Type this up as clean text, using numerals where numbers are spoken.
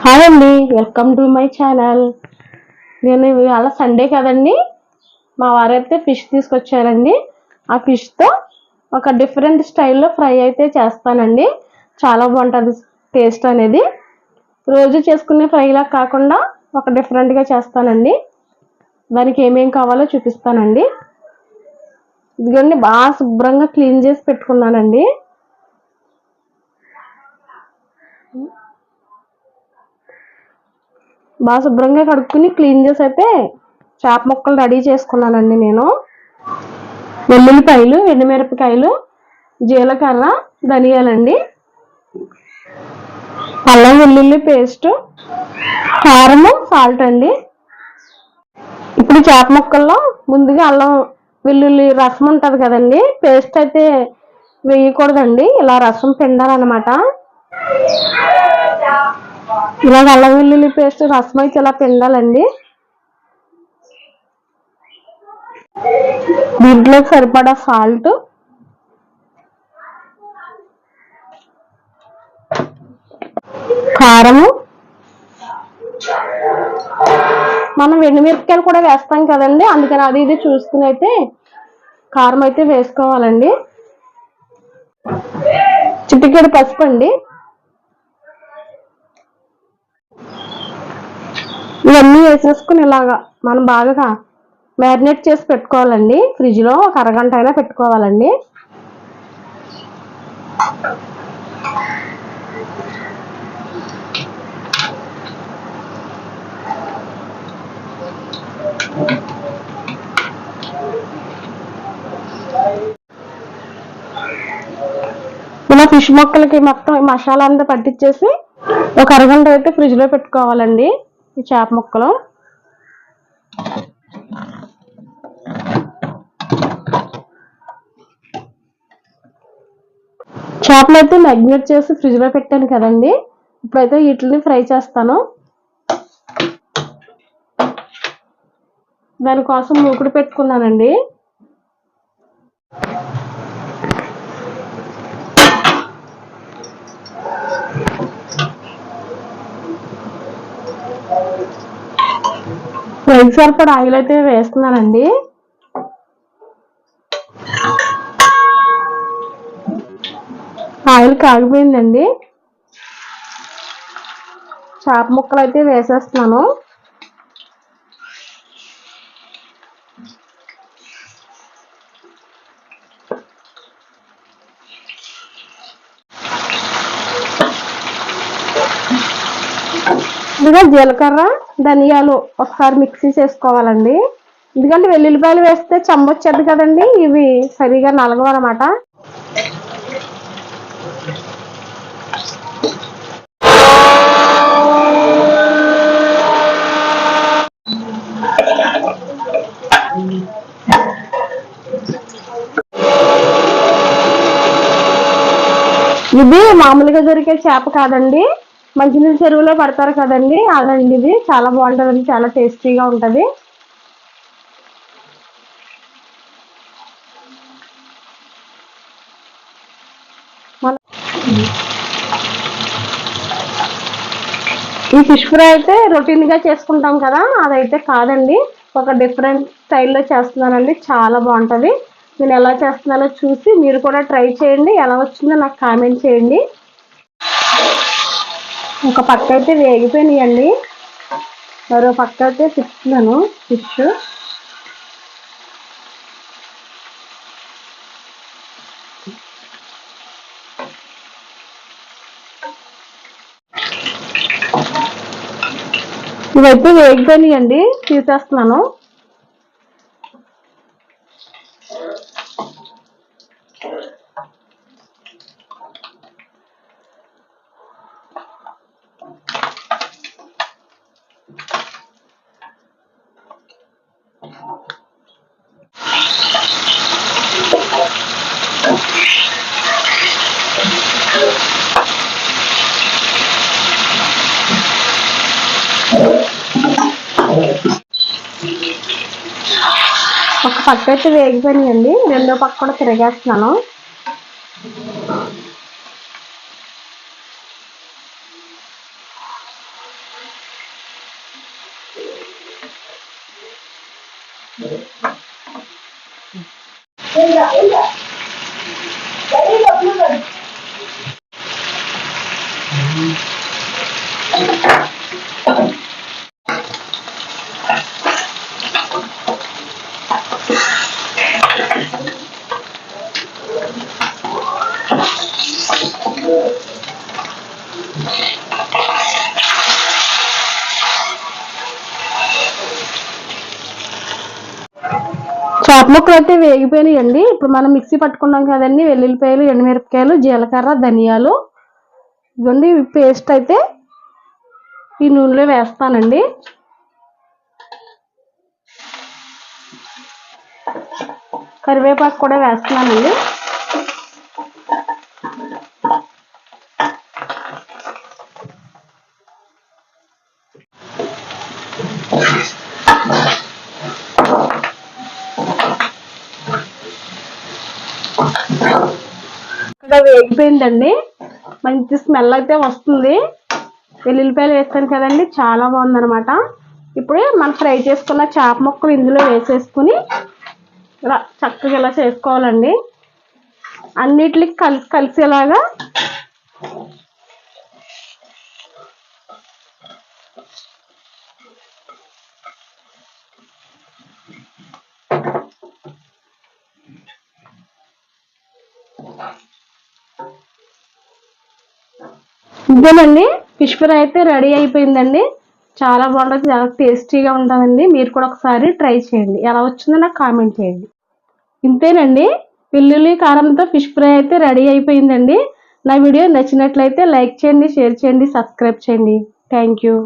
Hi అండి, welcome to my channel. నేను ఇవాళ సండే కదండి, మా వారైతే ఫిష్ తీసుకొచ్చారండి. ఆ ఫిష్తో ఒక డిఫరెంట్ స్టైల్లో ఫ్రై అయితే చేస్తానండి. చాలా బాగుంటుంది టేస్ట్ అనేది. రోజు చేసుకునే ఫ్రైలా కాకుండా ఒక డిఫరెంట్గా చేస్తానండి. దానికి ఏమేం కావాలో చూపిస్తానండి. ఇదిగోండి, బాగా శుభ్రంగా క్లీన్ చేసి పెట్టుకున్నానండి. బాగా శుభ్రంగా కడుక్కుని క్లీన్ చేసి అయితే చేప ముక్కలు రెడీ చేసుకున్నానండి. నేను వెల్లుల్లిపాయలు, ఎండుమిరపకాయలు, జీలకర్ర, ధనియాలండి, అల్లం వెల్లుల్లి పేస్ట్, కారము, సాల్ట్ అండి. ఇప్పుడు చేప ముక్కల్లో ముందుగా అల్లం వెల్లుల్లి రసం ఉంటుంది కదండి, పేస్ట్ అయితే వేయకూడదండి. ఇలా రసం పిండాలన్నమాట. ఇలా అల్లం వెల్లుల్లి పేస్ట్ రసం అయితే ఇలా పిండాలండి. దీంట్లో సరిపడా సాల్ట్, కారము, మనం ఎండుమిరపకాయలు కూడా వేస్తాం కదండి, అందుకని అది ఇది చూసుకుని అయితే కారం అయితే వేసుకోవాలండి. చిటికెడు పసుపు అండి. ఇవన్నీ వేసేసుకుని ఇలాగా మనం బాగా మ్యారినేట్ చేసి పెట్టుకోవాలండి. ఫ్రిడ్జ్లో ఒక అరగంట అయినా పెట్టుకోవాలండి. ఇలా ఫిష్ ముక్కలకి మొత్తం మసాలా అంతా పట్టించేసి ఒక అరగంట అయితే ఫ్రిడ్జ్లో పెట్టుకోవాలండి. ఈ చేప ముక్కలు చేపలు అయితే మ్యాగ్నేట్ చేసి ఫ్రిడ్జ్లో పెట్టాను కదండి. ఇప్పుడైతే వీటిని ఫ్రై చేస్తాను. దానికోసం మూకుడు పెట్టుకున్నానండి. ఫ్రైకి సరిపడా ఆయిల్ అయితే వేస్తున్నానండి. ఆయిల్ కాగిపోయిందండి. చేప ముక్కలు అయితే వేసేస్తున్నాను. ఇదిగా జీలకర్ర, ధనియాలు ఒకసారి మిక్సీ చేసుకోవాలండి. ఎందుకంటే వెల్లుల్లిపాయలు వేస్తే చెమ్మొచ్చేది కదండి, ఇవి సరిగా నలగవన్నమాట. ఇది మామూలుగా దొరికే చేప కాదండి, మంచినీళ్ళ చెరువులో పడతారు కదండి, అదండి. ఇది చాలా బాగుంటుందండి, చాలా టేస్టీగా ఉంటుంది. ఈ ఫిష్ ఫ్రై అయితే రొటీన్గా చేసుకుంటాం కదా, అదైతే కాదండి, ఒక డిఫరెంట్ స్టైల్లో చేస్తున్నానండి. చాలా బాగుంటుంది. నేను ఎలా చేస్తున్నానో చూసి మీరు కూడా ట్రై చేయండి. ఎలా వచ్చిందో నాకు కామెంట్ చేయండి. ఒక పక్క అయితే వేగిపోయినాయండి, మరో పక్క అయితే తిప్పుతున్నాను ఫిష్. ఇవైతే వేగిపోయినాయండి, తీసేస్తున్నాను. ఒక పక్క అయితే వేగిపోయినాయండి, రెండో పక్క కూడా తిరగేస్తున్నాను. చేప ముక్కలు అయితే వేగిపోయినాయండి. ఇప్పుడు మనం మిక్సీ పట్టుకున్నాం కదండి, వెల్లుల్లిపాయలు, ఎండుమిరపకాయలు, జీలకర్ర, ధనియాలు, ఇదిగోండి పేస్ట్ అయితే ఈ నూనెలో వేస్తానండి. కరివేపాకు కూడా వేస్తున్నానండి. ఇక్కడ వేగిపోయిందండి, మంచి స్మెల్ అయితే వస్తుంది. వెల్లుల్లిపాయలు వేస్తాను కదండి, చాలా బాగుందనమాట. ఇప్పుడు మనం ఫ్రై చేసుకున్న చేప ముక్కలు ఇందులో వేసేసుకుని ఇలా చక్కగా ఇలా చేసుకోవాలండి. అన్నిటికి కలిసేలాగా ఇదేనండి, ఫిష్ ఫ్రై అయితే రెడీ అయిపోయిందండి. చాలా బాగుంటుంది, చాలా టేస్టీగా ఉంటుందండి. మీరు కూడా ఒకసారి ట్రై చేయండి, ఎలా వచ్చిందో నాకు కామెంట్ చేయండి. ఇంతేనండి, వెల్లుల్లి కారంతో ఫిష్ ఫ్రై అయితే రెడీ అయిపోయిందండి. నా వీడియో నచ్చినట్లయితే లైక్ చేయండి, షేర్ చేయండి, సబ్స్క్రైబ్ చేయండి. Thank you.